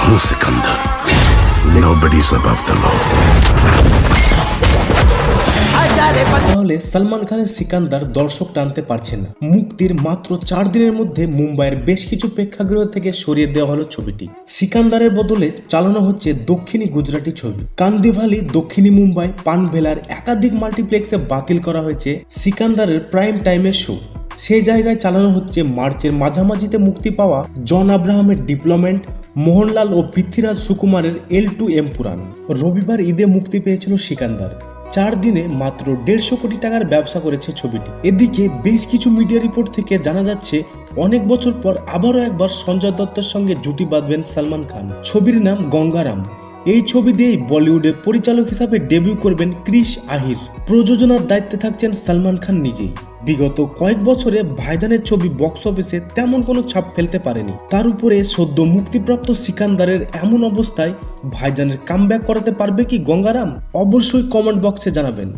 हूँ Sikandar. Nobody's above the law. তাহলে সালমান খানের সিকান্দার দর্শক টানতে পারছে না। মুক্তির মাত্র 4 দিনের মধ্যে মুম্বাইয়ের বেশ কিছু প্রেক্ষাগৃহ থেকে সরিয়ে দেওয়া হলো ছবিটি। সিকান্দারের বদলে চালানো হচ্ছে দক্ষিণী গুজরাটি ছবি। কান্দিভালি, দক্ষিণী মুম্বাই, পানভেলার একাধিক মাল্টিপ্লেক্সে বাতিল করা হয়েছে সিকান্দারের প্রাইম টাইমের শো। সেই জায়গায় চালানো হচ্ছে মার্চের মাঝামাঝিতে মুক্তি পাওয়া জন আব্রাহামের ডিপ্লয়মেন্ট, মোহনলাল ও পৃথ্বীরাজ সুকুমারের L2 এমপুরান। রবিবার ঈদে মুক্তি পেয়েছিল সিকান্দার। 4 দিনে মাত্র 150 কোটি টাকার ব্যবসা করেছে ছবিটি। এদিকে বেশ কিছু মিডিয়া রিপোর্ট থেকে জানা যাচ্ছে অনেক বছর পর আবারও একবার সঞ্জয় দত্তের সঙ্গে জুটি বাঁধবেন সালমান খান। ছবির নাম গঙ্গারাম। এই ছবি দিয়েই বলিউডে পরিচালক হিসাবে ডেবিউ করবেন ক্রিস আহির। প্রযোজনার দায়িত্বে থাকছেন সালমান খান নিজেই। বিগত কয়েক বছরে ভাইজানের ছবি বক্স অফিসে তেমন কোনো ছাপ ফেলতে পারেনি। তার উপরে সদ্য মুক্তিপ্রাপ্ত সিকান্দারের এমন অবস্থায় ভাইজানের কামব্যাক করাতে পারবে কি গঙ্গারাম? অবশ্যই কমেন্ট বক্সে জানাবেন।